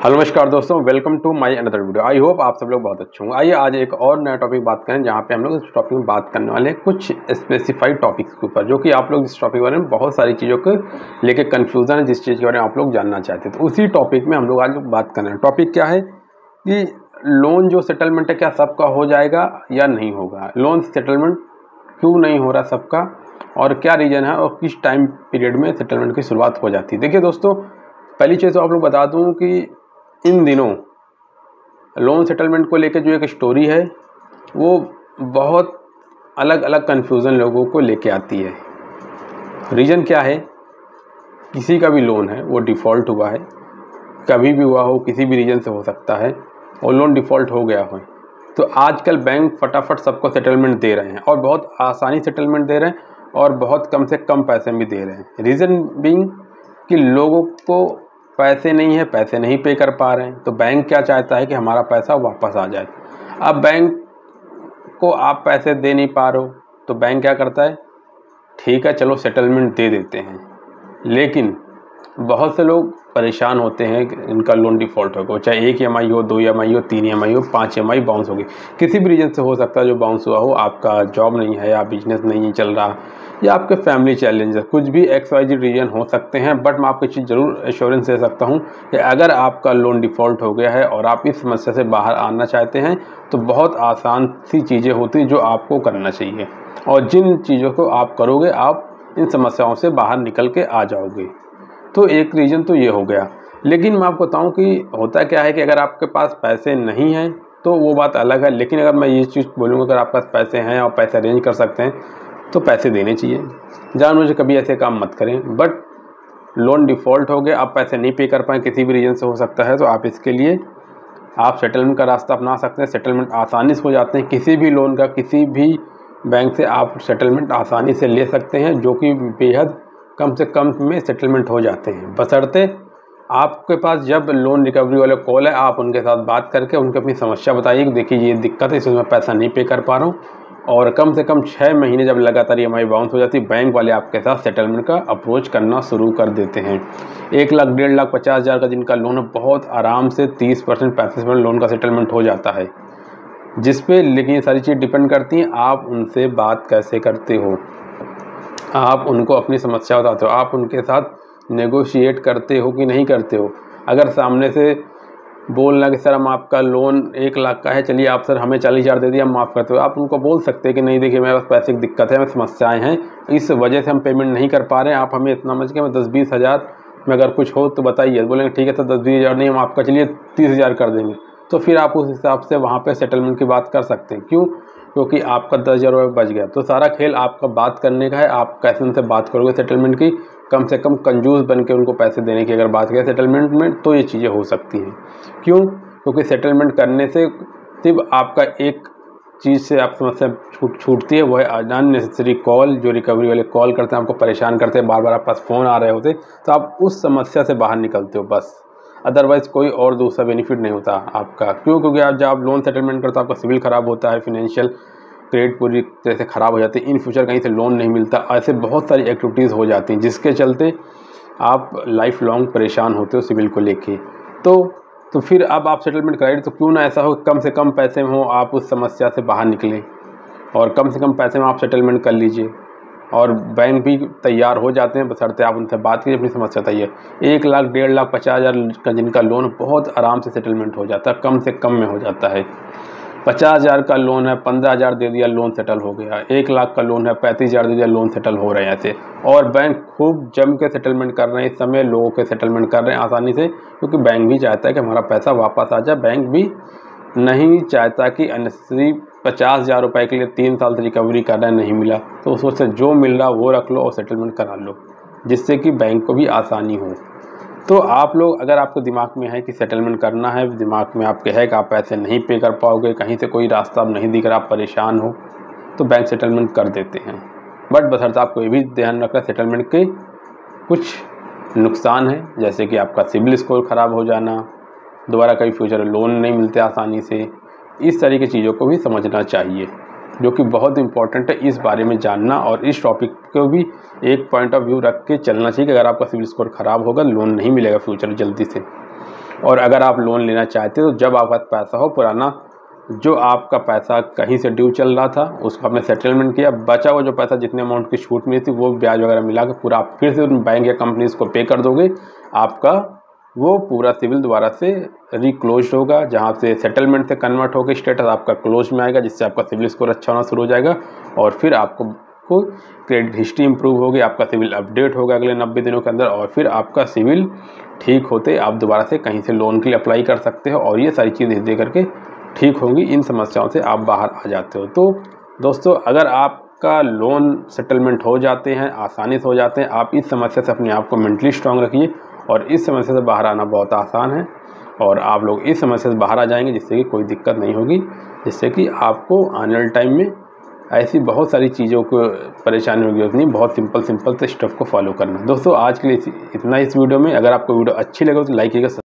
नमस्कार दोस्तों, welcome to my another video. I hope आप सब लोग बहुत अच्छे होंगे। आइए आज एक और नया टॉपिक बात करें, जहां पे हम लोग इस टॉपिक में बात करने वाले हैं कुछ स्पेसिफाइड टॉपिक्स के ऊपर, जो कि आप लोग इस टॉपिक के बारे में बहुत सारी चीज़ों को लेके कन्फ्यूज़न है, जिस चीज़ के बारे में आप लोग जानना चाहते हैं। तो उसी टॉपिक में हम लोग आज बात कर रहे हैं। टॉपिक क्या है कि लोन जो सेटलमेंट है, क्या सबका हो जाएगा या नहीं होगा? लोन सेटलमेंट क्यों नहीं हो रहा सबका, और क्या रीज़न है, और किस टाइम पीरियड में सेटलमेंट की शुरुआत हो जाती है। देखिए दोस्तों, पहली चीज़ तो आप लोग बता दूं कि इन दिनों लोन सेटलमेंट को लेकर जो एक स्टोरी है, वो बहुत अलग अलग कन्फ्यूज़न लोगों को लेके आती है। रीज़न क्या है? किसी का भी लोन है वो डिफ़ॉल्ट हुआ है, कभी भी हुआ हो, किसी भी रीज़न से हो सकता है, और लोन डिफ़ॉल्ट हो गया हो, तो आजकल बैंक फटाफट सबको सेटलमेंट दे रहे हैं, और बहुत आसानी सेटलमेंट दे रहे हैं, और बहुत कम से कम पैसे में भी दे रहे हैं। रीज़न बीइंग कि लोगों को पैसे नहीं है, पैसे नहीं पे कर पा रहे हैं, तो बैंक क्या चाहता है कि हमारा पैसा वापस आ जाए। अब बैंक को आप पैसे दे नहीं पा रहे हो, तो बैंक क्या करता है, ठीक है चलो सेटलमेंट दे देते हैं। लेकिन बहुत से लोग परेशान होते हैं कि इनका लोन डिफ़ॉल्ट होगा, चाहे 1 EMI हो, 2 EMI हो, 3 EMI हो, 5 EMI बाउंस होगी, किसी भी रीज़न से हो सकता है जो बाउंस हुआ हो। आपका जॉब नहीं है, या बिजनेस नहीं चल रहा, या आपके फैमिली चैलेंजेस, कुछ भी XYZ रीज़न हो सकते हैं। बट मैं आपको चीज़ ज़रूर एश्योरेंस दे सकता हूँ कि अगर आपका लोन डिफ़ॉल्ट हो गया है और आप इस समस्या से बाहर आना चाहते हैं, तो बहुत आसान सी चीज़ें होती हैं जो आपको करना चाहिए, और जिन चीज़ों को आप करोगे आप इन समस्याओं से बाहर निकल के आ जाओगे। तो एक रीज़न तो ये हो गया। लेकिन मैं आपको बताऊं कि होता क्या है कि अगर आपके पास पैसे नहीं हैं तो वो बात अलग है, लेकिन अगर मैं ये चीज़ बोलूँगा, अगर आपके पास पैसे हैं और पैसे अरेंज कर सकते हैं तो पैसे देने चाहिए। जानबूझ के कभी ऐसे काम मत करें। बट लोन डिफ़ॉल्ट हो गया, आप पैसे नहीं पे कर पाएँ, किसी भी रीज़न से हो सकता है, तो आप इसके लिए आप सेटलमेंट का रास्ता अपना सकते हैं। सेटलमेंट आसानी से हो जाते हैं, किसी भी लोन का किसी भी बैंक से आप सेटलमेंट आसानी से ले सकते हैं, जो कि बेहद कम से कम में सेटलमेंट हो जाते हैं। बशर्ते आपके पास जब लोन रिकवरी वाले कॉल है, आप उनके साथ बात करके उनको अपनी समस्या बताइए कि देखिए ये दिक्कत है, इसमें मैं पैसा नहीं पे कर पा रहा हूँ, और कम से कम 6 महीने जब लगातार EMI बाउंस हो जाती है, बैंक वाले आपके साथ सेटलमेंट का अप्रोच करना शुरू कर देते हैं। 1 लाख, 1.5 लाख, 50,000 का जिनका लोन है, बहुत आराम से 30%, 35% लोन का सेटलमेंट हो जाता है, जिस पे लेकिन ये सारी चीज़ डिपेंड करती हैं आप उनसे बात कैसे करते हो, आप उनको अपनी समस्या बताते हो, आप उनके साथ नेगोशिएट करते हो कि नहीं करते हो। अगर सामने से बोलना कि सर हम आपका लोन 1 लाख का है, चलिए आप सर हमें 40,000 दे दिए, हम माफ़ करते हो, आप उनको बोल सकते हैं कि नहीं देखिए मेरे पास पैसे की दिक्कत है, हमें समस्याएं हैं, इस वजह से हम पेमेंट नहीं कर पा रहे हैं, आप हमें इतना समझ के हमें 10-20 हज़ार में अगर कुछ हो तो बताइए। बोलेंगे ठीक है सर 10-20 हज़ार नहीं, हम आपका चलिए 30,000 कर देंगे, तो फिर आप उस हिसाब से वहाँ पर सेटलमेंट की बात कर सकते हैं। क्यों? क्योंकि आपका 10,000 रुपये बच गया। तो सारा खेल आपका बात करने का है, आप कैसे उनसे बात करोगे सेटलमेंट की। कम से कम कंजूस बन के उनको पैसे देने की अगर बात करें सेटलमेंट में, तो ये चीज़ें हो सकती हैं। क्यों? क्योंकि सेटलमेंट करने से सिर्फ आपका एक चीज़ से आप समस्या छूटती है, वो है अननेसेसरी कॉल। जो रिकवरी वाले कॉल करते हैं, आपको परेशान करते हैं, बार बार आपके पास फ़ोन आ रहे होते, तो आप उस समस्या से बाहर निकलते हो बस। अदरवाइज़ कोई और दूसरा बेनिफिट नहीं होता आपका। क्यों? क्योंकि आप जब लोन सेटलमेंट करते हो, आपका सिविल ख़राब होता है, फिनेंशियल क्रेडिट पूरी तरह से ख़राब हो जाती है, इन फ्यूचर कहीं से लोन नहीं मिलता, ऐसे बहुत सारी एक्टिविटीज़ हो जाती हैं, जिसके चलते आप लाइफ लॉन्ग परेशान होते हो सिविल को लेके। तो फिर अब आप सेटलमेंट कराइए, तो क्यों ना ऐसा हो कम से कम पैसे में हो, आप उस समस्या से बाहर निकलें, और कम से कम पैसे में आप सेटलमेंट कर लीजिए। और बैंक भी तैयार हो जाते हैं, बशर्ते आप उनसे बात कीजिए, अपनी समस्या बताइए। 1 लाख, 1.5 लाख, 50,000 का जिनका लोन, बहुत आराम से सेटलमेंट हो जाता है, कम से कम में हो जाता है। 50,000 का लोन है, 15,000 दे दिया, लोन सेटल हो गया। 1 लाख का लोन है, 35,000 दे दिया, लोन सेटल हो रहे हैं ऐसे। और बैंक खूब जम के सेटलमेंट कर रहे हैं इस समय, लोगों के सेटलमेंट कर रहे हैं आसानी से, क्योंकि बैंक भी चाहता है कि हमारा पैसा वापस आ जाए। बैंक भी नहीं चाहता कि अननेसेसरी 50,000 रुपये के लिए 3 साल से रिकवरी कर रहे हैं, नहीं मिला, तो उसमें से जो मिल रहा वो रख लो और सेटलमेंट करा लो, जिससे कि बैंक को भी आसानी हो। तो आप लोग, अगर आपको दिमाग में है कि सेटलमेंट करना है, दिमाग में आपके है कि आप पैसे नहीं पे कर पाओगे, कहीं से कोई रास्ता अब नहीं दिख रहा, आप परेशान हो, तो बैंक सेटलमेंट कर देते हैं। बट बशर्ते आपको ये भी ध्यान रखना, सेटलमेंट के कुछ नुकसान हैं, जैसे कि आपका सिबिल स्कोर ख़राब हो जाना, दोबारा कभी फ्यूचर लोन नहीं मिलते आसानी से, इस तरह की चीज़ों को भी समझना चाहिए, जो कि बहुत इंपॉर्टेंट है इस बारे में जानना। और इस टॉपिक को भी एक पॉइंट ऑफ व्यू रख के चलना चाहिए कि अगर आपका सिबिल स्कोर ख़राब होगा, लोन नहीं मिलेगा फ्यूचर जल्दी से। और अगर आप लोन लेना चाहते हो तो जब आपका पैसा हो पुराना, जो आपका पैसा कहीं से ड्यू चल रहा था उसको आपने सेटलमेंट किया, बचा हुआ जो पैसा जितने अमाउंट की छूट मिली थी वो ब्याज वगैरह मिला के पूरा आप फिर से उन बैंक या कंपनीज को पे कर दोगे, आपका वो पूरा सिविल दोबारा से रिक्लोज होगा, जहाँ से सेटलमेंट से कन्वर्ट होकर स्टेटस आपका क्लोज में आएगा, जिससे आपका सिविल स्कोर अच्छा होना शुरू हो जाएगा और फिर आपको क्रेडिट हिस्ट्री इंप्रूव होगी, आपका सिविल अपडेट होगा अगले 90 दिनों के अंदर और फिर आपका सिविल ठीक होते आप दोबारा से कहीं से लोन के लिए अप्लाई कर सकते हो और ये सारी चीज़ें दे करके ठीक होंगी, इन समस्याओं से आप बाहर आ जाते हो। तो दोस्तों, अगर आपका लोन सेटलमेंट हो जाते हैं, आसानी से हो जाते हैं, आप इस समस्या से अपने आप को मेंटली स्ट्रांग रखिए और इस समस्या से बाहर आना बहुत आसान है और आप लोग इस समस्या से बाहर आ जाएंगे, जिससे कि कोई दिक्कत नहीं होगी, जिससे कि आपको आने वाले टाइम में ऐसी बहुत सारी चीज़ों को परेशानी होगी जरूरत नहीं, बहुत सिंपल से स्टेप को फॉलो करना। दोस्तों, आज के लिए इतना इस वीडियो में। अगर आपको वीडियो अच्छी लगे तो लाइक कीजिएगा।